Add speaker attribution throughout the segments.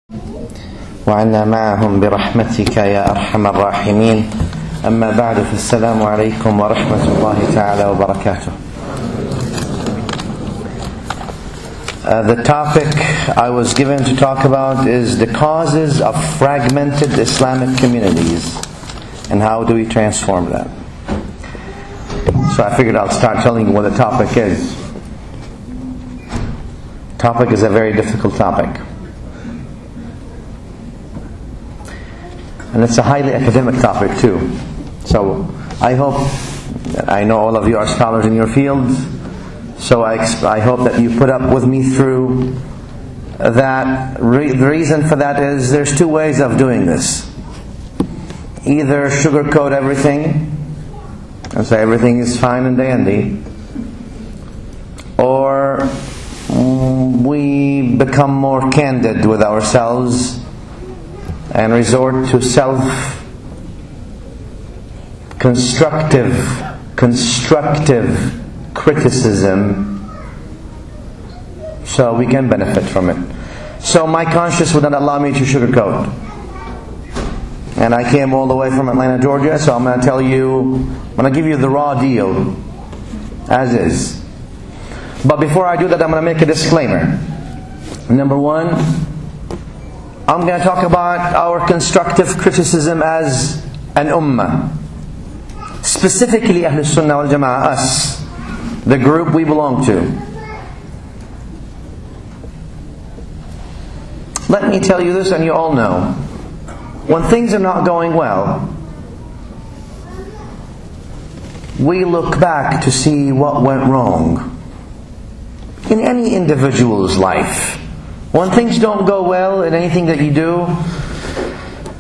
Speaker 1: وعنا معهم برحمتك يا أرحم الراحمين. أما بعد فالسلام عليكم ورحمة الله تعالى وبركاته. The topic I was given to talk about is the causes of fragmented Islamic communities and how do we transform that. So I figured I'll start telling you what the topic is. The topic is a very difficult topic. And it's a highly academic topic too. So I hope, I know all of you are scholars in your fields, so I hope that you put up with me through that. The reason for that is there's two ways of doing this. Either sugarcoat everything and say everything is fine and dandy, or we become more candid with ourselves and resort to constructive criticism so we can benefit from it. So my conscience would not allow me to sugarcoat. And I came all the way from Atlanta, Georgia, so I'm going to give you the raw deal as is. But before I do that, I'm going to make a disclaimer. Number one, I'm going to talk about our constructive criticism as an ummah. Specifically Ahlul Sunnah wal Jama'ah, us, the group we belong to. Let me tell you this, and you all know, when things are not going well, we look back to see what went wrong in any individual's life. When things don't go well in anything that you do,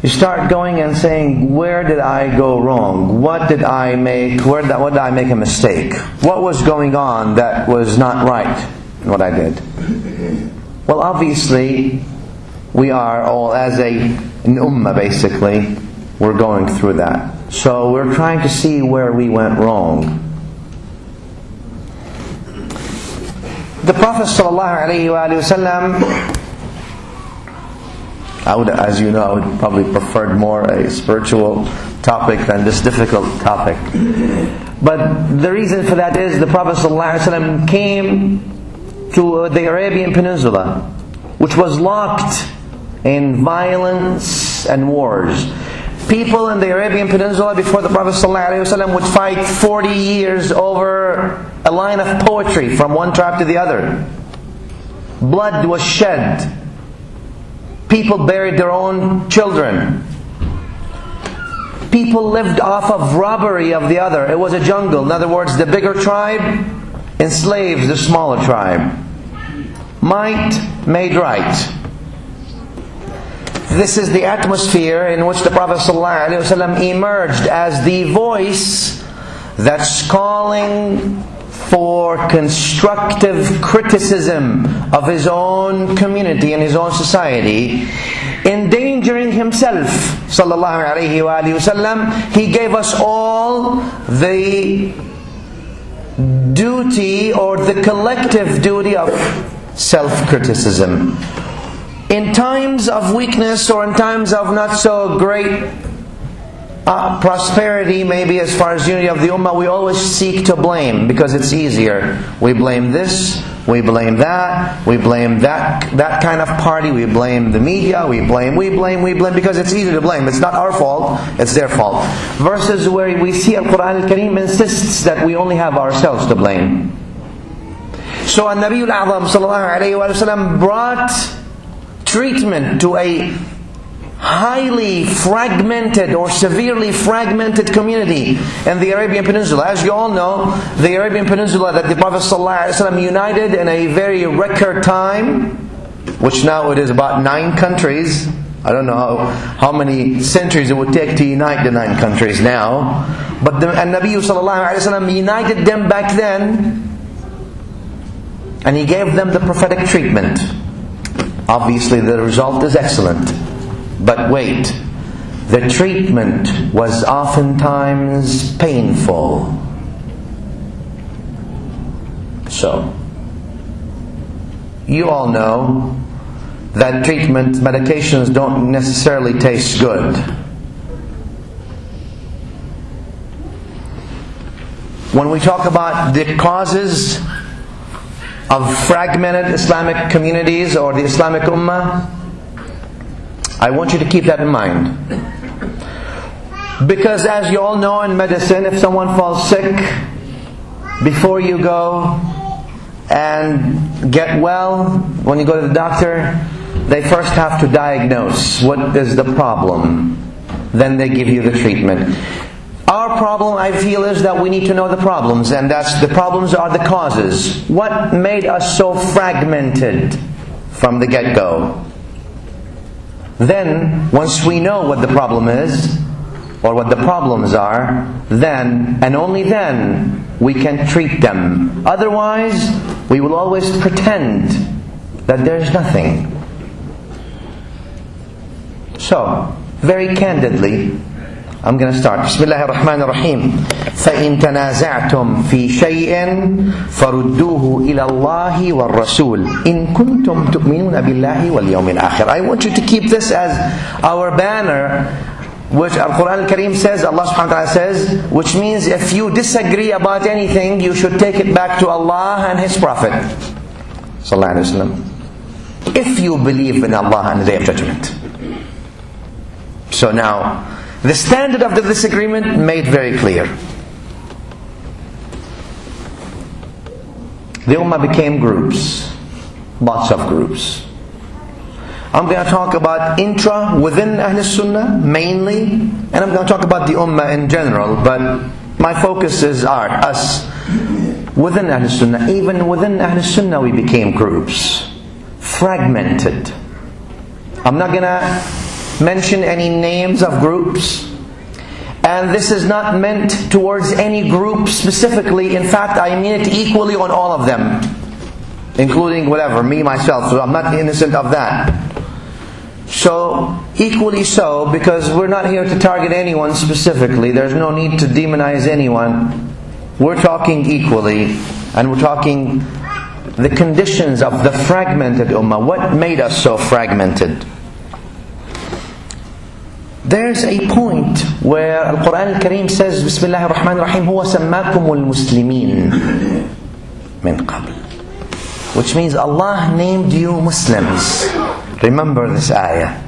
Speaker 1: you start going and saying, where did I go wrong? What did I make? What did I make a mistake? What was going on that was not right in what I did? Well, obviously, we are all, as an ummah basically, we're going through that. So we're trying to see where we went wrong. The Prophet ﷺ, as you know, I would probably prefer more a spiritual topic than this difficult topic. But the reason for that is the Prophet ﷺ came to the Arabian Peninsula, which was locked in violence and wars. People in the Arabian Peninsula before the Prophet ﷺ would fight 40 years over a line of poetry from one tribe to the other. Blood was shed. People buried their own children. People lived off of robbery of the other. It was a jungle. In other words, the bigger tribe enslaves the smaller tribe. Might made right. This is the atmosphere in which the Prophet ﷺ emerged as the voice that's calling for constructive criticism of his own community and his own society, endangering himself ﷺ. He gave us all the duty, or the collective duty, of self-criticism. In times of weakness, or in times of not so great prosperity, maybe as far as unity of the ummah, we always seek to blame because it's easier. We blame this, we blame that, we blame that kind of party, we blame the media, we blame because it's easy to blame. It's not our fault, it's their fault. Versus where we see Al-Quran Al-Kareem insists that we only have ourselves to blame. So An-Nabi Al-A'zam sallallahu alayhi wa sallam brought treatment to a highly fragmented or severely fragmented community in the Arabian Peninsula. As you all know, the Arabian Peninsula that the Prophet ﷺ united in a very record time, which now it is about 9 countries. I don't know how many centuries it would take to unite the 9 countries now. But the Nabi ﷺ united them back then, and he gave them the prophetic treatment. Obviously the result is excellent. But wait, the treatment was oftentimes painful. So, you all know that treatment, medications don't necessarily taste good. When we talk about the causes of fragmented Islamic communities or the Islamic Ummah, I want you to keep that in mind. Because as you all know in medicine, if someone falls sick, before you go and get well, when you go to the doctor, they first have to diagnose what is the problem. Then they give you the treatment. Our problem, I feel, is that we need to know the problems, and the problems are the causes. What made us so fragmented from the get-go? Then, once we know what the problem is, or what the problems are, then, and only then, we can treat them. Otherwise, we will always pretend that there's nothing. So, very candidly, I'm going to start. Bismillah ar-Rahman ar-Rahim. فَإِن تَنَازَعْتُمْ فِي شَيْءٍ فَرُدُّوهُ إِلَى اللَّهِ وَالرَّسُولِ إِن كُنتُمْ تُؤْمِنُونَ بِاللَّهِ وَالْيَوْمِ الْآخِرِ. I want you to keep this as our banner, which Al-Quran Al-Kareem says, Allah subhanahu wa ta'ala says, which means if you disagree about anything, you should take it back to Allah and His Prophet sallallahu alaihi wasallam. If you believe in Allah and the Day of Judgment. So now, the standard of the disagreement made very clear. The Ummah became groups, lots of groups. I'm going to talk about intra, within Ahl Sunnah mainly, and I'm going to talk about the Ummah in general, but my focus is us. Within Ahl Sunnah, even within Ahl Sunnah we became groups, fragmented. I'm not going to mention any names of groups, and this is not meant towards any group specifically. In fact, I mean it equally on all of them, including whatever, me, myself, so I'm not innocent of that. So, equally so, because we're not here to target anyone specifically. There's no need to demonize anyone. We're talking equally, and we're talking the conditions of the fragmented Ummah. What made us so fragmented? There's a point where Al-Quran Al-Kareem says, Bismillah ar-Rahman ar-Rahim, هُوَ سَمَّاكُمُ الْمُسْلِمِينَ مِنْ قَبْلِ, which means Allah named you Muslims. Remember this ayah.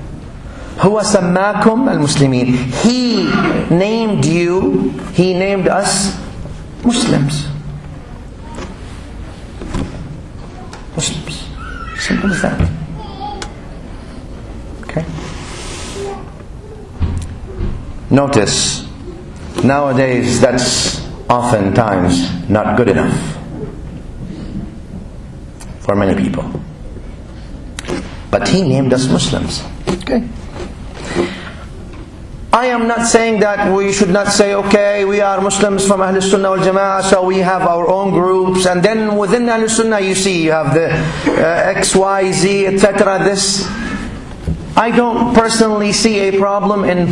Speaker 1: هُوَ سَمَّاكُمْ الْمُسْلِمِينَ. He named you, He named us Muslims. Muslims. Simple as that. Okay? Notice, nowadays that's oftentimes not good enough for many people. But He named us Muslims. Okay. I am not saying that we should not say, okay, we are Muslims from Ahl Sunnah wal Jama'ah, so we have our own groups, and then within Ahl Sunnah you see you have the X, Y, Z, etc. This, I don't personally see a problem in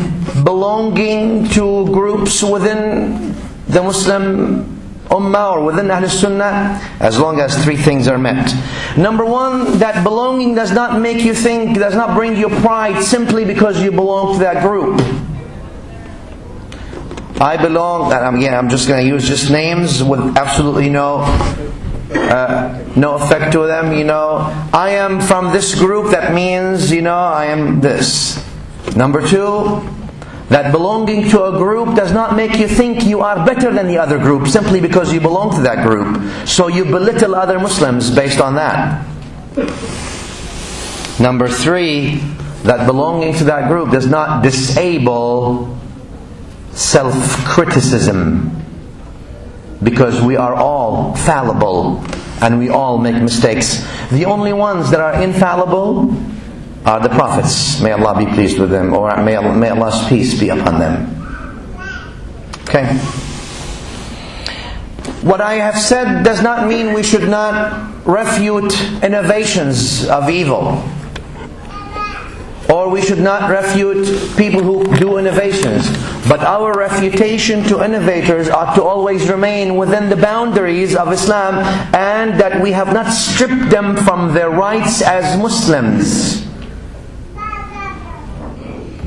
Speaker 1: belonging to groups within the Muslim Ummah or within Ahl Sunnah, as long as three things are met. Number one, that belonging does not make you think, does not bring you pride simply because you belong to that group. I belong, again I'm just going to use just names with absolutely no effect to them. I am from this group, that means I am this. Number two, that belonging to a group does not make you think you are better than the other group simply because you belong to that group. So you belittle other Muslims based on that. Number three, that belonging to that group does not disable self-criticism, because we are all fallible and we all make mistakes. The only ones that are infallible are the prophets, may Allah be pleased with them, or may Allah's peace be upon them. Okay. What I have said does not mean we should not refute innovations of evil, or we should not refute people who do innovations. But our refutation to innovators ought to always remain within the boundaries of Islam, and that we have not stripped them from their rights as Muslims.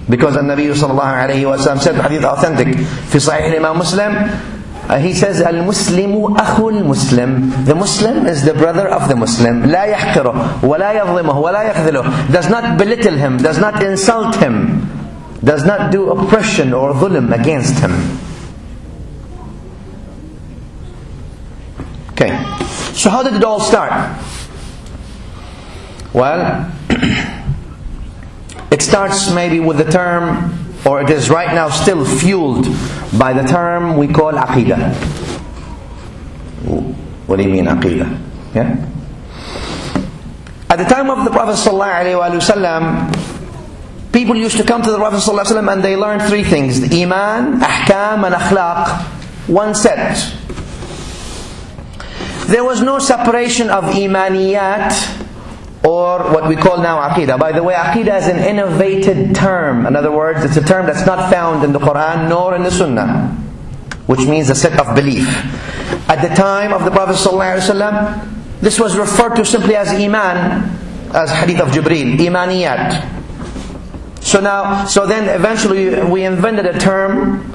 Speaker 1: Because the Nabi sallallahu alayhi wa sallam said, hadith authentic, fi Sahih Imam Muslim, he says, Al-Muslimu akhul Muslim. The Muslim is the brother of the Muslim. La yahqiruh, wa la yadhlimuh, wa la yakhdhiluh. Does not belittle him, does not insult him, does not do oppression or dhulm against him. Okay, so how did it all start? Well, it starts maybe with the term, or it is right now still fueled by the term we call aqidah. What do you mean aqidah? Yeah? At the time of the Prophet ﷺ, people used to come to the Prophet ﷺ and they learned three things: Iman, Ahkam and Akhlaq. One set. There was no separation of Imaniyat or what we call now Aqidah. By the way, Aqidah is an innovated term. In other words, it's a term that's not found in the Quran nor in the Sunnah, which means a set of belief. At the time of the Prophet ﷺ, this was referred to simply as Iman, as Hadith of Jibreel, Imaniyat. So then eventually we invented a term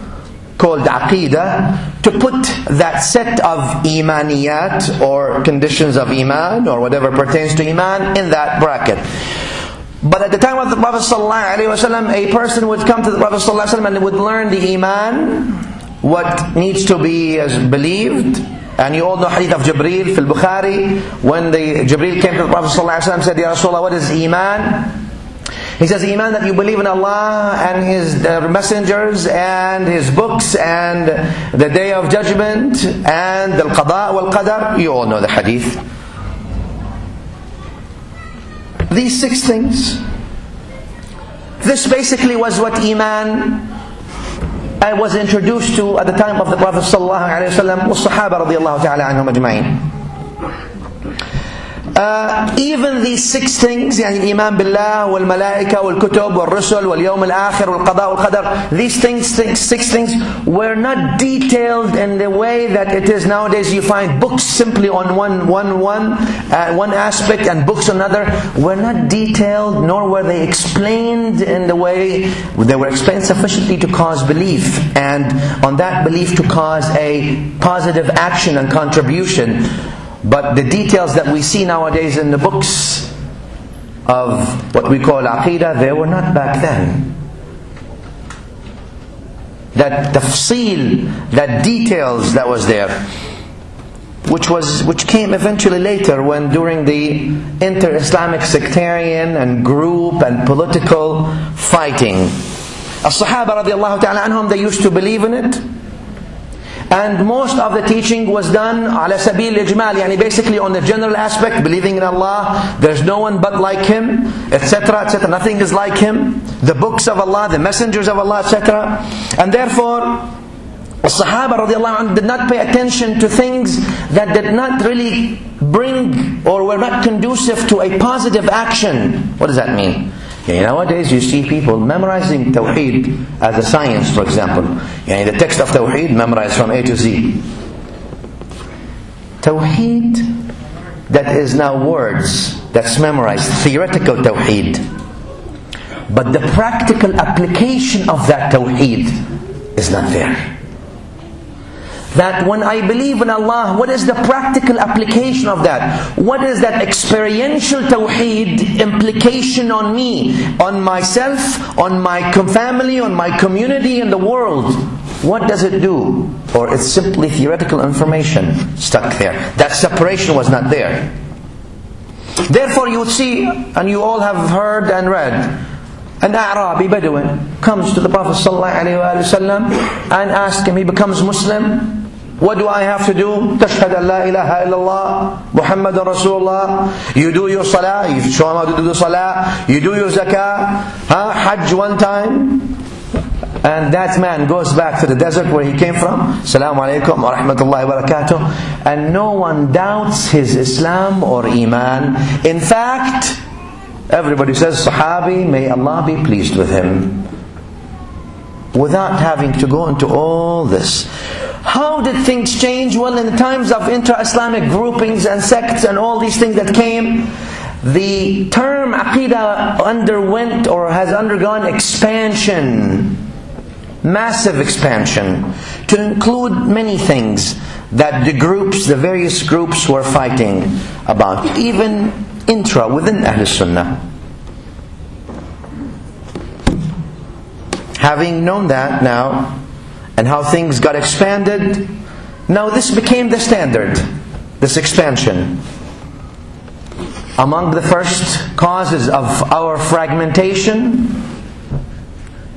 Speaker 1: called Aqidah to put that set of Imaniyat or conditions of Iman or whatever pertains to Iman in that bracket. But at the time of the Prophet ﷺ, a person would come to the Prophet ﷺ and would learn the Iman, what needs to be believed. And you all know Hadith of Jibreel, Fil Bukhari, when Jibreel came to the Prophet ﷺ and said, Ya Rasulullah, what is Iman? He says, Iman, that you believe in Allah and His messengers and His books and the Day of Judgment and the Qada wal Qadar. You all know the hadith. These 6 things. This basically was what Iman was introduced to at the time of the Prophet ﷺ was Sahaba radiyallahu ta'ala anhum ajma'in. Even these 6 things, يعني Iman billah, wal malaika, wal kutub, wal rusul, wal yawm al akhir, wal qada, wal qadar, these 6 things were not detailed in the way that it is nowadays. You find books simply on one aspect and books on another. Were not detailed, nor were they explained in the way they were explained sufficiently to cause belief, and on that belief to cause a positive action and contribution. But the details that we see nowadays in the books of what we call Aqidah, they were not back then. That tafsil, that details that was there, which came eventually later when during the inter-Islamic sectarian and group and political fighting. As-Sahaba radiallahu ta'ala anhum, they used to believe in it. And most of the teaching was done ala sabil ijmal, yani basically on the general aspect, believing in Allah, there's no one but like Him, etc., etc. Nothing is like Him. The books of Allah, the messengers of Allah, etc. And therefore, the Sahaba radiallahu anhu did not pay attention to things that did not really bring or were not conducive to a positive action. What does that mean? Nowadays you see people memorizing Tawheed as a science, for example. The text of Tawheed memorized from A to Z. Tawheed that is now words, that's memorized, theoretical Tawheed. But the practical application of that Tawheed is not there. That when I believe in Allah, what is the practical application of that? What is that experiential tawheed implication on me, on myself, on my family, on my community, in the world? What does it do? Or it's simply theoretical information stuck there. That separation was not there. Therefore you would see, and you all have heard and read, an A'rabi Bedouin comes to the Prophet ﷺ and asks him, he becomes Muslim. What do I have to do? Tashhad an la ilaha illallah, Muhammadan Rasulullah. You do your salah, you show him how to do the salah. You do your zakah, hajj one time. And that man goes back to the desert where he came from. Assalamu alaikum wa rahmatullahi wa barakatuh. And no one doubts his Islam or Iman. In fact, everybody says, Sahabi, may Allah be pleased with him. Without having to go into all this. How did things change? Well, in the times of intra-Islamic groupings and sects and all these things that came, the term Aqidah underwent or has undergone expansion, massive expansion, to include many things that the various groups were fighting about, even within Ahl Sunnah. Having known that now, and how things got expanded, now this became the standard, this expansion. Among the first causes of our fragmentation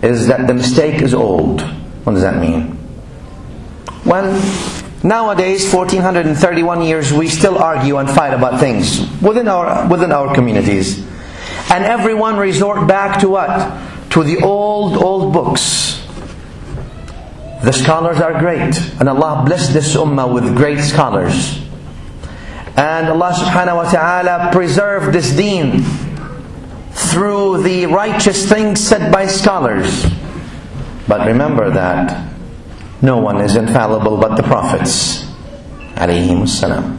Speaker 1: is that the mistake is old. What does that mean? Well, nowadays, 1431 years, we still argue and fight about things within our communities. And everyone resort back to what? To the old books. The scholars are great, and Allah blessed this ummah with great scholars. And Allah subhanahu wa ta'ala preserved this deen through the righteous things said by scholars. But remember that no one is infallible but the prophets, alayhimus salam.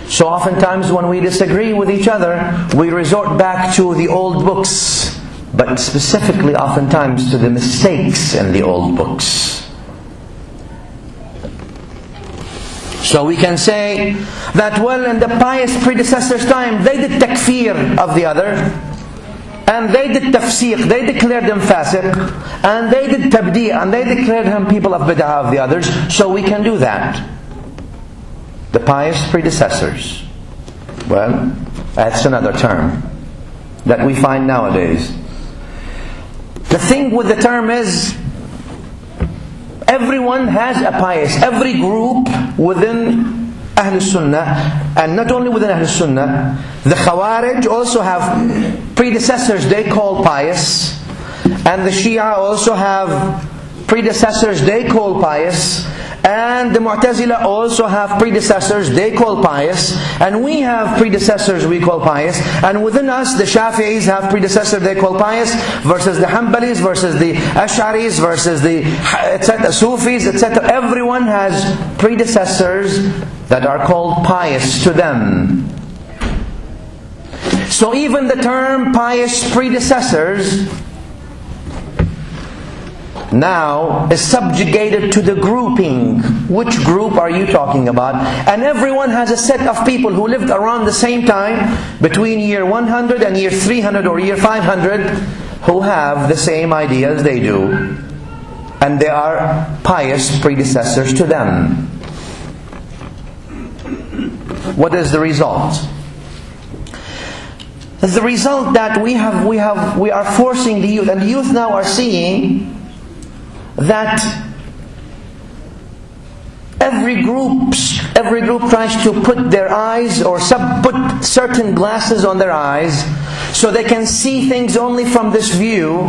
Speaker 1: So oftentimes when we disagree with each other, we resort back to the old books, but specifically oftentimes to the mistakes in the old books. So we can say that, well, in the pious predecessors' time, they did takfir of the other, and they did tafsiq, they declared them fasiq, and they did tabdi', and they declared them people of bid'ah of the others, so we can do that. The pious predecessors. Well, that's another term that we find nowadays. The thing with the term is, everyone has a pious, every group within Ahl Sunnah, and not only within Ahl Sunnah, the Khawarij also have predecessors they call pious, and the Shia also have predecessors they call pious, and the Mu'tazila also have predecessors they call pious, and we have predecessors we call pious, and within us the Shafi'is have predecessors they call pious, versus the Hanbalis, versus the Ash'aris, versus the etc., Sufis, etc. Everyone has predecessors that are called pious to them. So even the term pious predecessors now is subjugated to the grouping. Which group are you talking about? And everyone has a set of people who lived around the same time, between year 100 and year 300 or year 500, who have the same ideas they do. And they are pious predecessors to them. What is the result? The result that we are forcing the youth, and the youth now are seeing that every group tries to put their eyes or put certain glasses on their eyes so they can see things only from this view,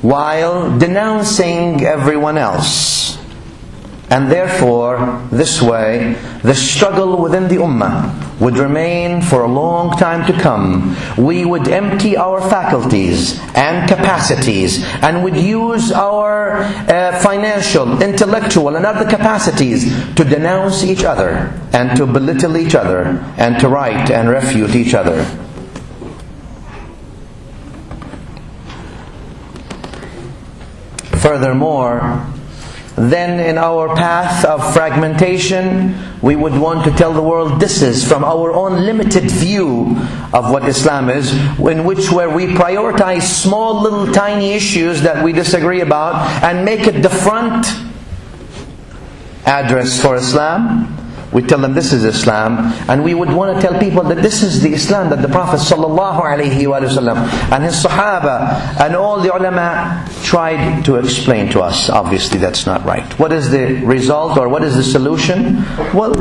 Speaker 1: while denouncing everyone else. And therefore, this way, the struggle within the Ummah would remain for a long time to come. We would empty our faculties and capacities, and would use our financial, intellectual and other capacities to denounce each other, and to belittle each other, and to write and refute each other. Furthermore, then in our path of fragmentation, we would want to tell the world, this is from our own limited view of what Islam is, where we prioritize small little tiny issues that we disagree about and make it the front address for Islam. We tell them this is Islam, and we would want to tell people that this is the Islam that the Prophet ﷺ and his Sahaba and all the ulama tried to explain to us. Obviously that's not right. What is the result, or what is the solution? Well,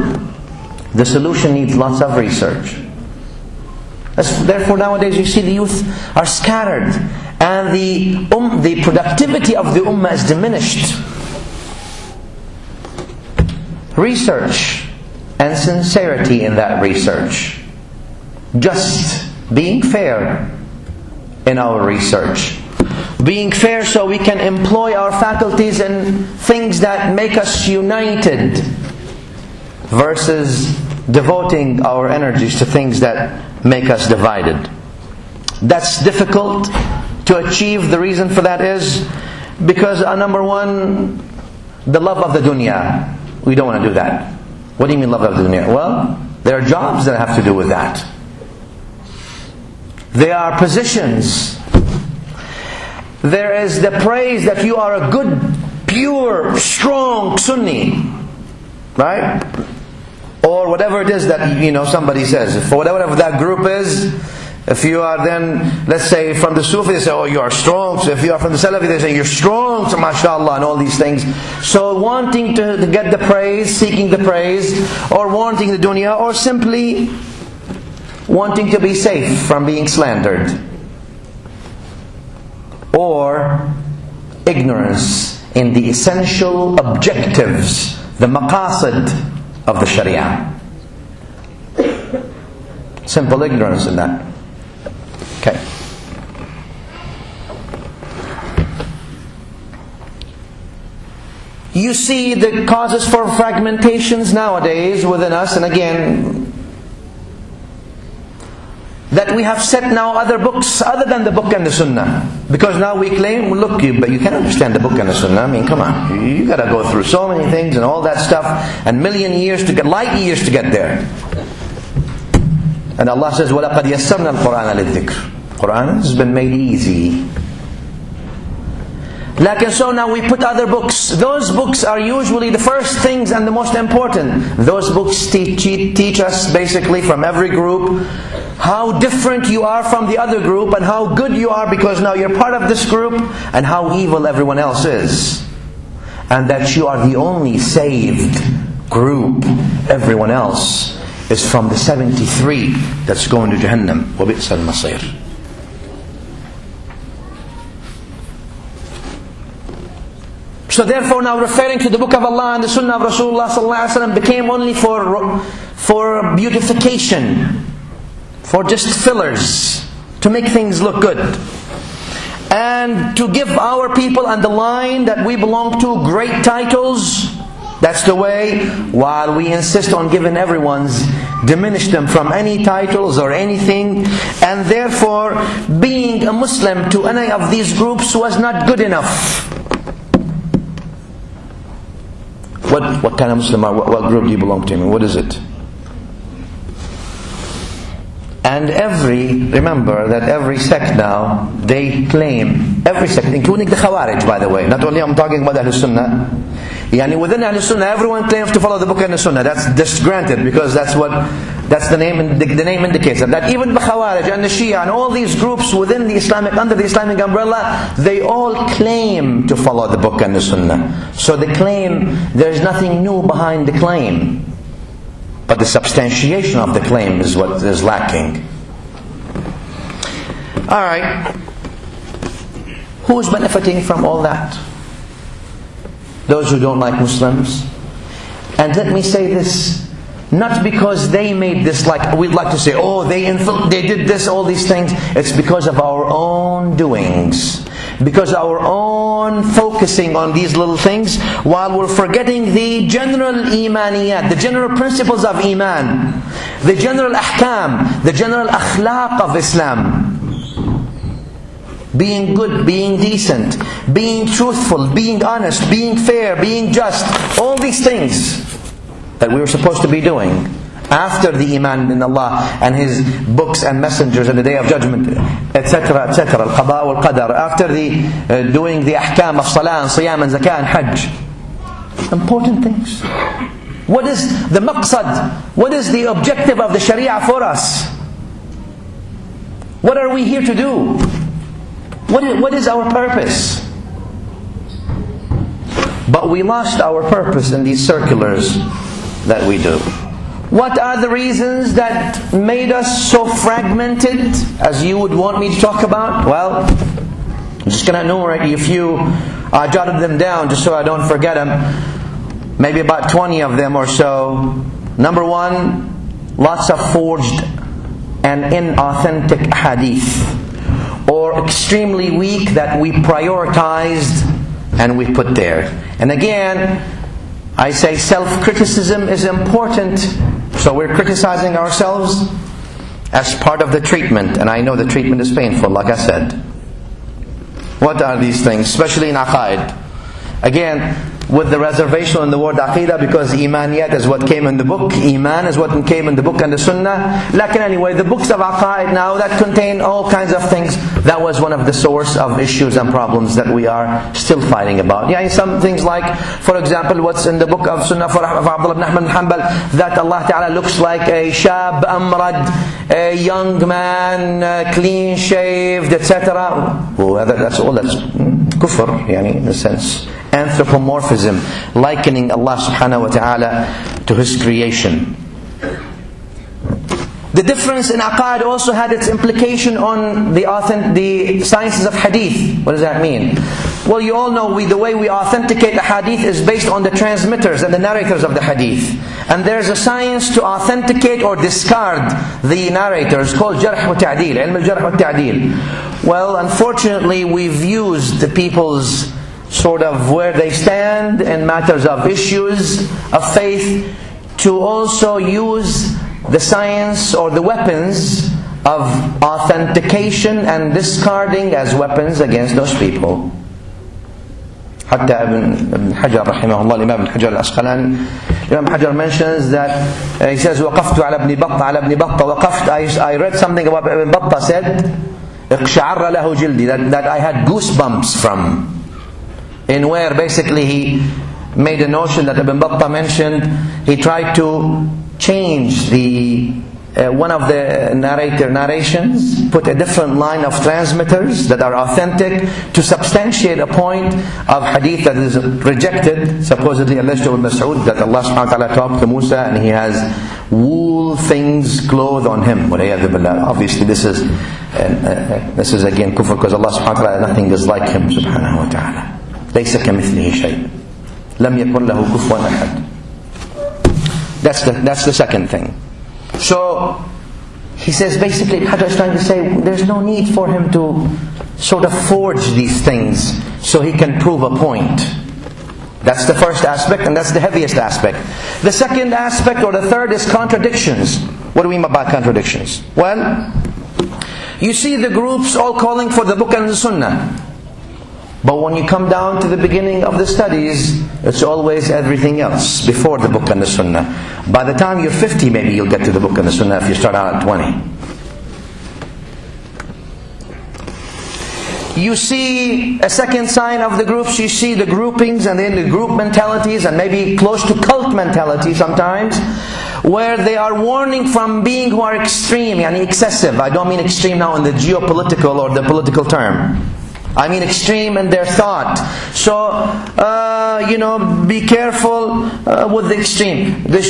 Speaker 1: the solution needs lots of research. Therefore nowadays you see the youth are scattered, and the productivity of the Ummah is diminished. Research and sincerity in that research. Just being fair in our research. Being fair so we can employ our faculties in things that make us united, versus devoting our energies to things that make us divided. That's difficult to achieve. The reason for that is because number one, the love of the dunya. We don't want to do that. What do you mean love of the dunya? Well, there are jobs that have to do with that. There are positions. There is the praise that you are a good, pure, strong Sunni, right? Or whatever it is that somebody says. For whatever that group is, if you are then, let's say from the Sufi, they say, oh, you are strong. So if you are from the Salafi, they say, you're strong, so mashallah, and all these things. So wanting to get the praise, seeking the praise, or wanting the dunya, or simply wanting to be safe from being slandered. Or ignorance in the essential objectives, the maqasid of the Sharia. Simple ignorance in that. Okay. You see the causes for fragmentations nowadays within us, and again, that we have set now other books other than the book and the sunnah. Because now we claim, look, but you can't understand the book and the sunnah. I mean, come on. You got to go through so many things and all that stuff, and million years to get, light years to get there. And Allah says, وَلَقَدْ يَسَّرْنَا الْقُرْآنَ لِلذِّكْرِ. Quran has been made easy. Like, so now we put other books. Those books are usually the first things and the most important. Those books teach us basically from every group how different you are from the other group, and how good you are because now you're part of this group, and how evil everyone else is. And that you are the only saved group. Everyone else is from the 73 that's going to Jahannam. وَبِئْسَ الْمَصِيرِ. So therefore now referring to the book of Allah and the sunnah of Rasulullah sallallahu alaihi wasallam became only for beautification, for just fillers, to make things look good. And to give our people and the line that we belong to great titles. That's the way, while we insist on giving everyone's, diminish them from any titles or anything. And therefore, being a Muslim to any of these groups was not good enough. What kind of Muslim are? What group do you belong to? What is it? And remember that every sect now, they claim, every sect, including the Khawarij, by the way. Not only I'm talking about Ahlul Sunnah. Yani within Ahlul Sunnah, everyone claims to follow the book and the Sunnah. That's just granted, because that's the name. The name indicates that even the Khawarij and the Shia and all these groups within the Islamic, under the Islamic umbrella, they all claim to follow the book and the Sunnah. So the claim, there's nothing new behind the claim. But the substantiation of the claim is what is lacking. Alright. Who's benefiting from all that? Those who don't like Muslims. And let me say this, not because they made this, like we'd like to say, oh, they did this, all these things. It's because of our own doings. Because our own focusing on these little things, while we're forgetting the general imaniyat, the general principles of iman, the general ahkam, the general akhlaq of Islam. Being good, being decent, being truthful, being honest, being fair, being just. All these things that we were supposed to be doing after the iman in Allah and His books and messengers and the Day of Judgment, etc., etc. Al-Qada wal-Qadar. After doing the ahkam of salah and siyam and zakah and hajj. Important things. What is the maqsad? What is the objective of the Sharia for us? What are we here to do? What is our purpose? But we lost our purpose in these circulars that we do. What are the reasons that made us so fragmented, as you would want me to talk about? Well, I'm just going to enumerate a few. I jotted them down just so I don't forget them. Maybe about 20 of them or so. Number one, lots of forged and inauthentic hadith, or extremely weak that we prioritized and we put there. And again, I say self-criticism is important. So we're criticizing ourselves. as part of the treatment, and I know the treatment is painful, like I said. What are these things? Especially in aqaid. Again, with the reservation in the word aqidah, because imaniyat is what came in the book, iman is what came in the book and the sunnah. Like anyway, the books of aqaid now that contain all kinds of things, that was one of the source of issues and problems that we are still fighting about. Yeah, some things like, for example, what's in the book of sunnah for Abdullah ibn Ahmad Hanbal, that Allah Ta'ala looks like a shab amrad, a young man, clean shaved, etc. Well, that's all, that's kufr, in a sense. Anthropomorphism, likening Allah subhanahu wa ta'ala to His creation. The difference in aqaid also had its implication on the sciences of hadith. What does that mean? Well, you all know the way we authenticate the hadith is based on the transmitters and the narrators of the hadith. And there's a science to authenticate or discard the narrators called jarh wa ta'deel, ilm al-jarh wa ta'deel. Well, unfortunately, we've used the people's sort of where they stand in matters of issues of faith to also use the science or the weapons of authentication and discarding as weapons against those people. حتى Ibn Hajar rahimahullah, Imam Ibn Hajar al-Asqalani, Imam Hajar mentions that he says وقفت على ابن بطة على ابن بطة وقفت, I read something about Ibn Battah said اقشعر له جلدي, that I had goosebumps from, in where basically he made a notion that Ibn Battah mentioned, he tried to change one of the narrations, put a different line of transmitters that are authentic to substantiate a point of hadith that is rejected, supposedly alleged to Ibn Mas'ud, that Allah subhanahu wa ta'ala talked to Musa and he has wool things clothed on him. Obviously this is again kufr, because Allah subhanahu wa ta'ala, nothing is like him subhanahu wa ta'ala. ليس كمثله شيء لم يكن له كفوا أحد. That's the second thing. So he says basically Hajar is trying to say there's no need for him to sort of forge these things so he can prove a point. That's the first aspect, and that's the heaviest aspect. The second aspect or the third is contradictions. What do we mean by contradictions? Well, you see the groups all calling for the book and the sunnah. But when you come down to the beginning of the studies, it's always everything else before the book and the sunnah. By the time you're 50, maybe you'll get to the book and the sunnah if you start out at 20. You see a second sign of the groups, you see the groupings and then the group mentalities, and maybe close to cult mentality sometimes, where they are warning from being who are extreme, excessive. I don't mean extreme now in the geopolitical or the political term. I mean extreme in their thought. So, be careful with the extreme. The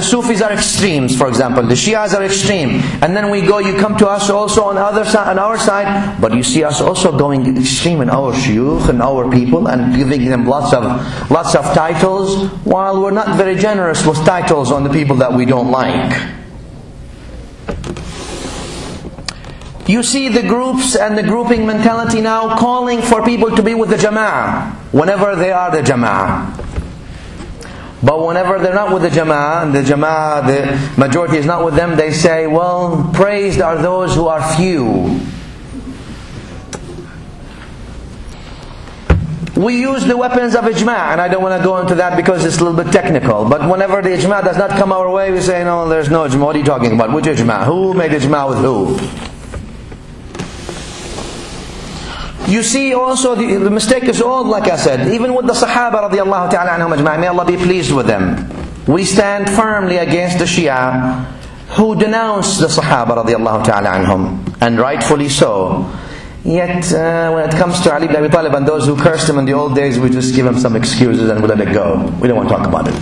Speaker 1: Sufis are extremes, for example. The Shias are extreme. And then you come to us also on our side, but you see us also going extreme in our shuyukh and our people and giving them lots of titles, while we're not very generous with titles on the people that we don't like. You see the groups and the grouping mentality now calling for people to be with the jama'ah whenever they are the jama'ah. But whenever they're not with the jama'ah, and the majority is not with them, they say, well, praised are those who are few. We use the weapons of ijma', and I don't want to go into that because it's a little bit technical. But whenever the ijma' does not come our way, we say, no, there's no ijma'. What are you talking about? Which ijma'? Who made ijma' with who? You see also the mistake is all, like I said, even with the Sahaba radiallahu ta'ala anhum ajma'in, may Allah be pleased with them. We stand firmly against the Shia who denounce the Sahaba radiallahu ta'ala anhum, and rightfully so. Yet when it comes to Ali ibn Abi Talib and those who cursed him in the old days, we just give him some excuses and we let it go. We don't want to talk about it.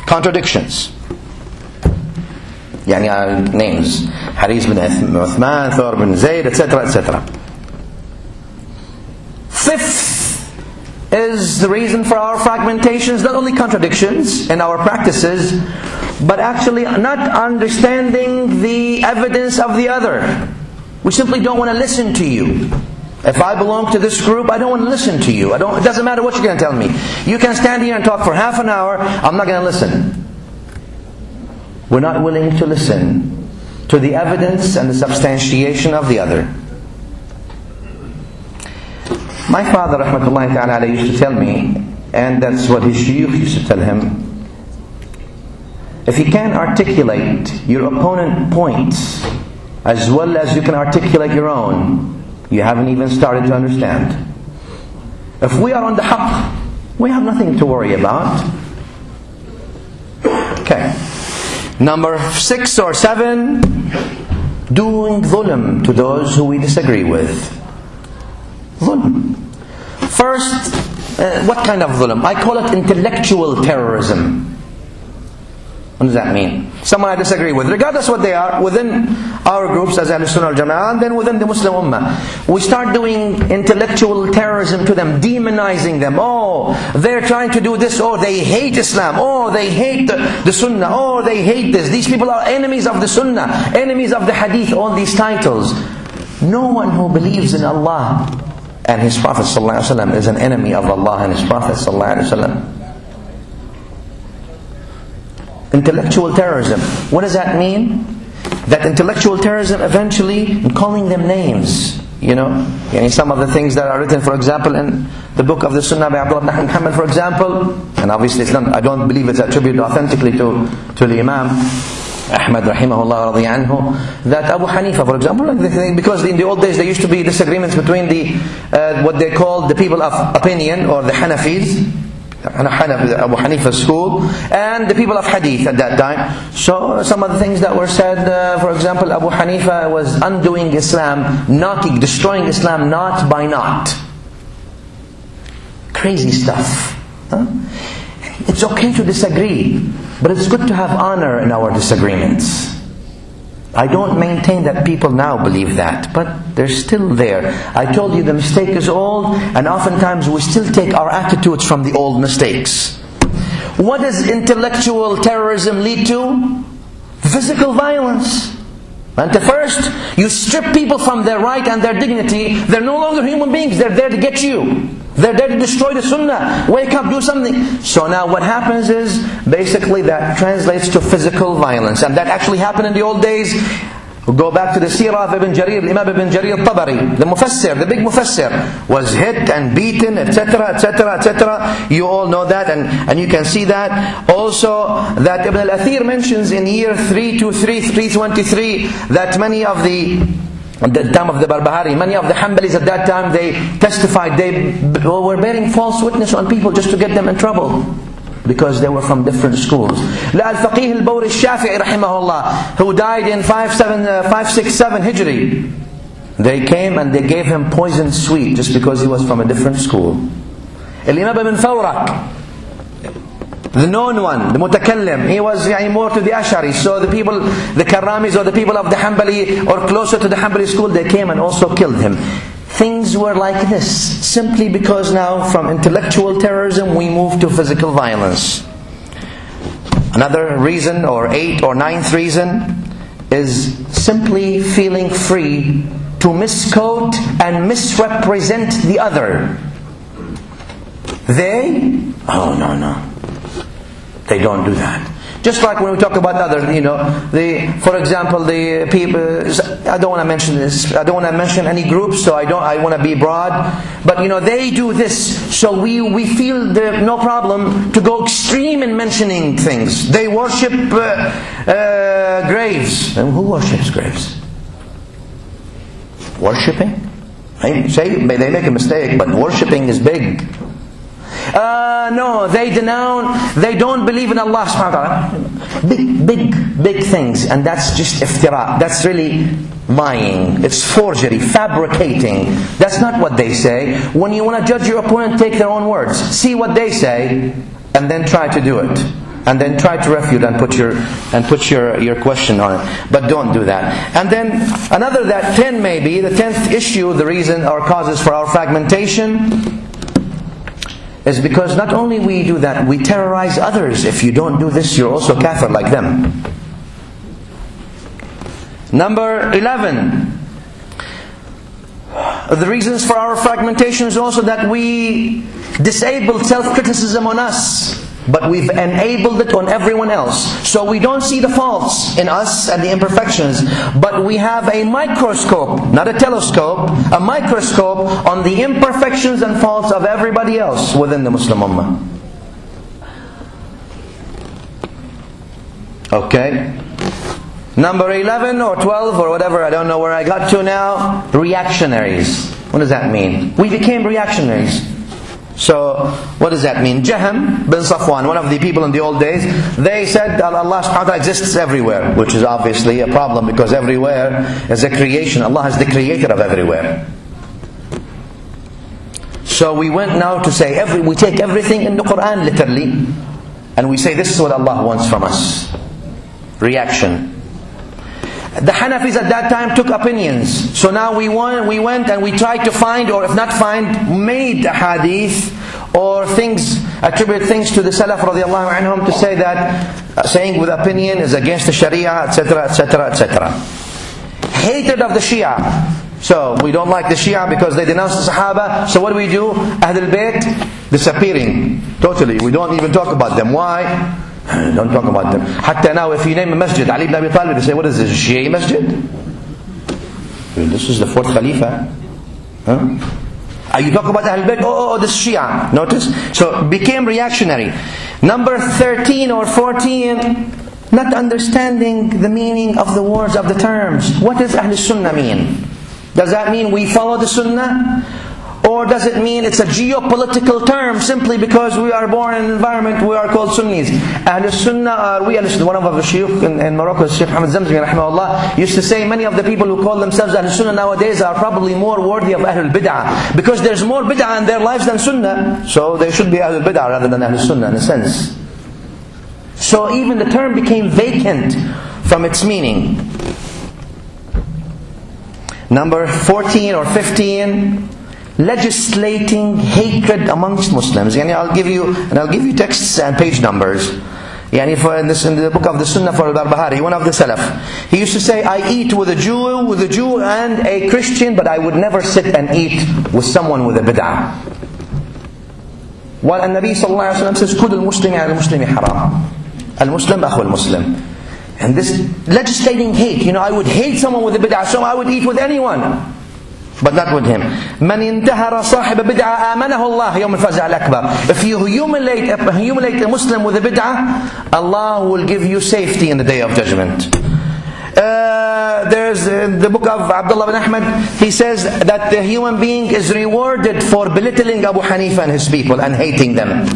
Speaker 1: Contradictions. Names. Haris bin Uthman, Thawr bin Zayd, etc., etc. Fifth is the reason for our fragmentations, not only contradictions in our practices, but actually not understanding the evidence of the other. We simply don't want to listen to you. If I belong to this group, I don't want to listen to you. It doesn't matter what you're going to tell me. You can stand here and talk for half an hour, I'm not going to listen. We're not willing to listen. to the evidence and the substantiation of the other. My father, rahmatullahi ta'ala, used to tell me, and that's what his shuyukh used to tell him, if you can't articulate your opponent's points as well as you can articulate your own, you haven't even started to understand. If we are on the haqq, we have nothing to worry about. Okay. Number 6 or 7, doing dhulm to those who we disagree with. Dhulm. First, what kind of dhulm? I call it intellectual terrorism. What does that mean? Someone I disagree with, regardless what they are, within our groups as Ahl-Sunnah al-Jama'ah, and then within the Muslim Ummah. We start doing intellectual terrorism to them, demonizing them. Oh, they're trying to do this. Oh, they hate Islam. Oh, they hate the Sunnah. Oh, they hate this. These people are enemies of the Sunnah, enemies of the Hadith, all these titles. No one who believes in Allah and His Prophet ﷺ is an enemy of Allah and His Prophet ﷺ. Intellectual terrorism. What does that mean? That intellectual terrorism eventually, calling them names. Some of the things that are written, for example, in the book of the Sunnah by Abdullah ibn Muhammad, for example, and obviously it's not, I don't believe it's attributed authentically to the Imam Ahmad rahimahullah radiyallahu anhu, that Abu Hanifa, for example, because in the old days there used to be disagreements between the what they called the people of opinion, or the Hanafis, Abu Hanifa's school, and the people of Hadith at that time. So some of the things that were said, for example, Abu Hanifa was undoing Islam, destroying Islam knot by knot. Crazy stuff. It's okay to disagree, but it's good to have honor in our disagreements. I don't maintain that people now believe that, but they're still there. I told you the mistake is old, and oftentimes we still take our attitudes from the old mistakes. What does intellectual terrorism lead to? Physical violence. And first, you strip people from their right and their dignity. They're no longer human beings. They're there to get you. They're there to destroy the Sunnah. Wake up, do something. So now what happens is, basically that translates to physical violence. And that actually happened in the old days. We'll go back to the Seerah of Ibn Jarir, Imam Ibn Jarir al-Tabari, the Mufassir, the big Mufassir, was hit and beaten, etc., etc., etc. You all know that, and you can see that. Also, that Ibn al-Athir mentions in year 323, that many of at the time of the Barbahari, many of the Hanbalis at that time, they testified, they were bearing false witness on people just to get them in trouble, because they were from different schools. Al-Faqih al-Bawri al-Shafi'i rahimahullah, who died in 567 Hijri, they came and they gave him poison sweet just because he was from a different school. Al-Imam ibn Fawrak, the known one, the mutakallim, he was more to the Ash'ari. So the people, the Karramis, or the people of the Hanbali, or closer to the Hanbali school, they came and also killed him. Things were like this, simply because now from intellectual terrorism we move to physical violence. Another reason, or 8th or 9th reason, is simply feeling free to misquote and misrepresent the other. Oh no. They don't do that. Just like when we talk about others, for example, the people, I don't want to mention this, I don't want to mention any groups, so I want to be broad, but they do this, so we feel no problem to go extreme in mentioning things. They worship graves. And who worships graves? Worshipping? They make a mistake, but worshipping is big. No, they don't believe in Allah subhanahu wa ta'ala. Big things, and that's just iftira. That's really lying. It's forgery, fabricating. That's not what they say. When you want to judge your opponent, take their own words. See what they say, and then try to do it. And then try to refute and put your question on it. But don't do that. And then another, that 10 maybe, the 10th issue, the reason or causes for our fragmentation, is because not only we do that, we terrorize others. If you don't do this, you're also kafir like them. Number 11. The reasons for our fragmentation is also that we disable self-criticism on us. but we've enabled it on everyone else. So we don't see the faults in us and the imperfections, but we have a microscope, not a telescope, a microscope on the imperfections and faults of everybody else within the Muslim Ummah. Okay? Number 11 or 12 or whatever, I don't know where I got to now. Reactionaries. What does that mean? We became reactionaries. So, what does that mean? Jahm bin Safwan, one of the people in the old days, they said that Allah subhanahu wa ta'ala exists everywhere, which is obviously a problem because everywhere is a creation. Allah is the creator of everywhere. So we went now to say, we take everything in the Quran literally, and we say this is what Allah wants from us. Reaction. The Hanafis at that time took opinions. So now we went and we tried to find, or if not find, made hadith or things, attribute things to the Salaf radiallahu anhum to say that saying with opinion is against the Sharia, etc., etc., etc. Hatred of the Shia. So we don't like the Shia because they denounce the Sahaba. So what do? Ahlul Bayt disappearing totally. We don't even talk about them. Why? Don't talk about them. Hatta now, if you name a masjid, Ali ibn Abi Talib, they say, what is this, Shia masjid? This is the 4th Khalifa. Huh? You talk about Ahlul Bayt, oh, this is Shia. Notice? So, became reactionary. Number 13 or 14, not understanding the meaning of the words of the terms. What does Ahlul Sunnah mean? Does that mean we follow the Sunnah? Or does it mean it's a geopolitical term simply because we are born in an environment we are called Sunnis? Ahlul Sunnah are we Ahlul Sunnah. One of our Shaykh in Morocco, Shaykh Muhammad Zamzami rahimahullah, used to say many of the people who call themselves Ahlul Sunnah nowadays are probably more worthy of Ahlul Bid'ah, because there's more Bid'ah in their lives than Sunnah. So they should be Ahlul Bid'ah rather than Ahlul Sunnah in a sense. So even the term became vacant from its meaning. Number 14 or 15, legislating hatred amongst Muslims. I'll give you texts and page numbers. In the book of the Sunnah for Al-Barbahari, one of the Salaf, he used to say, I eat with a Jew and a Christian, but I would never sit and eat with someone with a bid'ah. While Nabi sallallahu alaihi wasallam says, كل المسلم على المسلم حرام. Al-Muslim أخو المسلم. And this legislating hate, I would hate someone with a bid'ah, so I would eat with anyone, but not with him. من انتهر صاحب بدعة آمنه الله يوم الفزع الأكبر. If you humiliate a Muslim with a bid'ah, Allah will give you safety in the day of judgment. There's the book of Abdullah bin Ahmad, he says that the human being is rewarded for belittling Abu Hanifa and his people and hating them.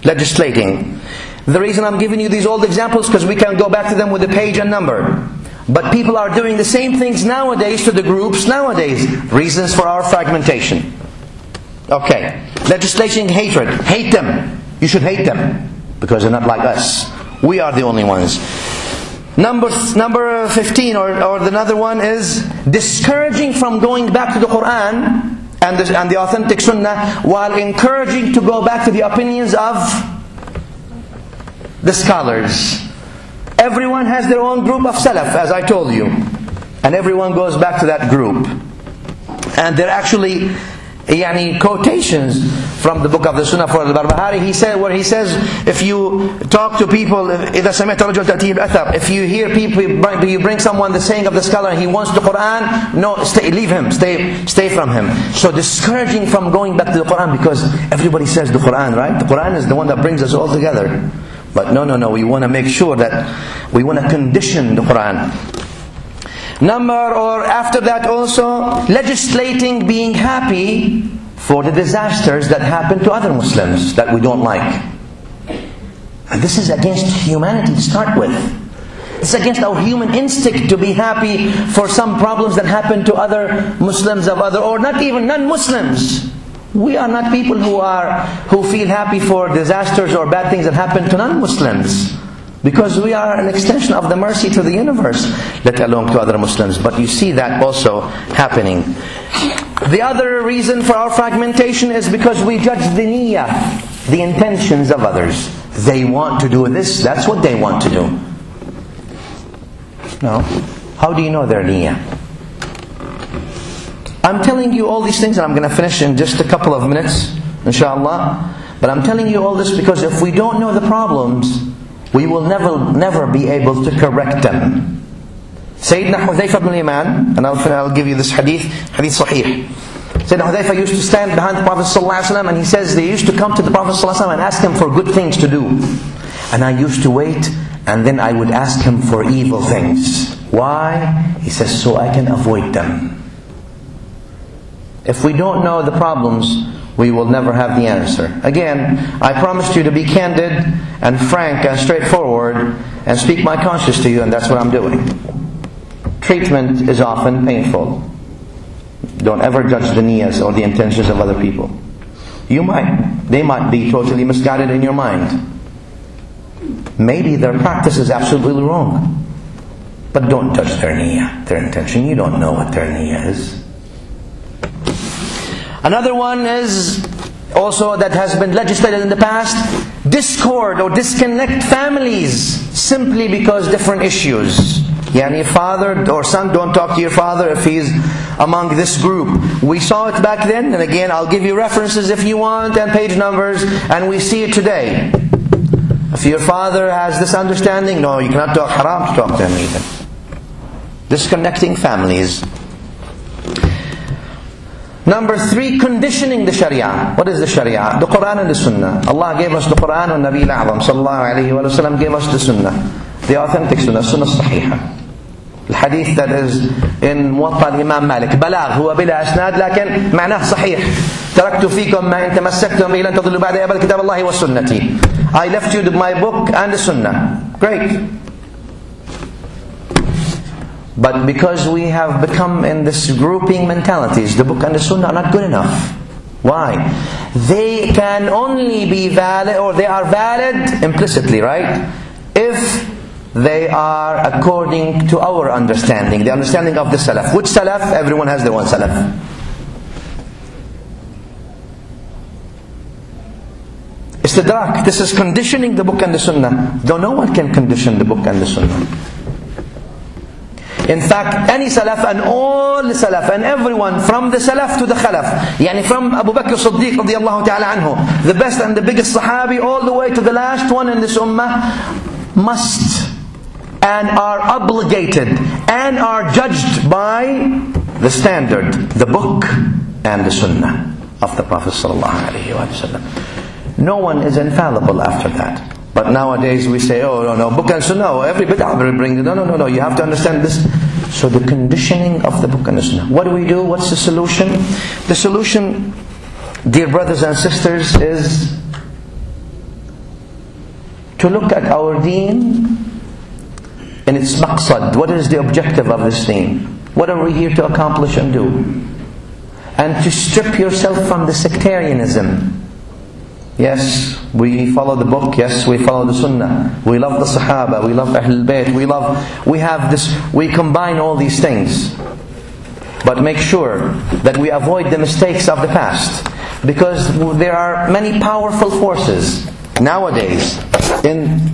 Speaker 1: Legislating. The reason I'm giving you these old examples because we can go back to them with the page and number. But people are doing the same things nowadays to the groups nowadays. Reasons for our fragmentation. Okay. Legislation, hatred. Hate them. You should hate them because they're not like us. We are the only ones. Number 15 or another one is discouraging from going back to the Quran and the authentic Sunnah, while encouraging to go back to the opinions of the scholars. Everyone has their own group of Salaf, as I told you, and everyone goes back to that group. And they're actually quotations from the book of the Sunnah for Al-Barbahari. He says, if you talk to people, if you hear people, you bring someone the saying of the scholar and he wants the Quran, no, leave him, stay from him. So discouraging from going back to the Quran, because everybody says the Quran, right? The Quran is the one that brings us all together. But no, we want to make sure that we want to condition the Quran. After that also, legislating being happy for the disasters that happen to other Muslims that we don't like. And this is against humanity to start with. It's against our human instinct to be happy for some problems that happen to other Muslims or not even non-Muslims. We are not people who feel happy for disasters or bad things that happen to non-Muslims, because we are an extension of the mercy to the universe, let alone to other Muslims. But you see that also happening. The other reason for our fragmentation is because we judge the niyyah, the intentions of others. They want to do this, that's what they want to do. No. How do you know their niyyah? I'm telling you all these things, and I'm going to finish in just a couple of minutes, inshallah. But I'm telling you all this because if we don't know the problems, we will never be able to correct them. Sayyidina Hudhayfa ibn al-Yaman, and I'll give you this hadith sahih. Sayyidina Hudhayfa used to stand behind the Prophet ﷺ, and he says they used to come to the Prophet ﷺ and ask him for good things to do. And I used to wait, and then I would ask him for evil things. Why? He says, so I can avoid them. If we don't know the problems, we will never have the answer. Again, I promised you to be candid and frank and straightforward and speak my conscience to you, and that's what I'm doing. Treatment is often painful. Don't ever judge the niyas or the intentions of other people. They might be totally misguided in your mind. Maybe their practice is absolutely wrong. But don't judge their niyyah, their intention. You don't know what their niyyah is. Another one is also that has been legislated in the past: discord or disconnect families simply because different issues. Yani father or son, don't talk to your father if he's among this group. We saw it back then, and again I'll give you references if you want and page numbers, and we see it today. If your father has this understanding, no, you cannot talk haram to talk to him either. Disconnecting families. Number 3, conditioning the Sharia. What is the Sharia? The Quran and the Sunnah. Allah gave us the Quran, and Nabi al-A'zam sallallahu alayhi wa sallam gave us the Sunnah. The authentic Sunnah, Sunnah Sahiha. الحديث that is in موطأ الإمام مالك بلاغ هو بلا أسناد لكن معناه صحيح. تركت فيكم ما إن تمسكتم به لن تضلوا بعد أبدا كتاب الله وسنتي. I left you my book and the Sunnah. Great. But because we have become in this grouping mentalities, the book and the Sunnah are not good enough. Why? They can only be valid, or they are valid implicitly, right? If they are according to our understanding, the understanding of the Salaf. Which Salaf? Everyone has their own Salaf. Istidrak. This is conditioning the book and the Sunnah. Though no one can condition the book and the Sunnah. In fact, any Salaf and all the Salaf and everyone from the Salaf to the Khalaf, yani from Abu Bakr Siddiq radiyallahu ta'ala anhu, the best and the biggest Sahabi, all the way to the last one in this Ummah, must and are obligated and are judged by the standard, the book and the Sunnah of the Prophet sallallahu alaihi wasallam. No one is infallible after that. But nowadays we say, oh no, book and Sunnah, every bid'ah will bring it. No, you have to understand this. So the conditioning of the book and the Sunnah. What do we do? What's the solution? The solution, dear brothers and sisters, is to look at our deen in its maqsad. What is the objective of this deen? What are we here to accomplish and do? And to strip yourself from the sectarianism. Yes, we follow the book. Yes, we follow the Sunnah. We love the Sahaba. We love Ahlul Bayt. We have this. We combine all these things. But make sure that we avoid the mistakes of the past, because there are many powerful forces nowadays in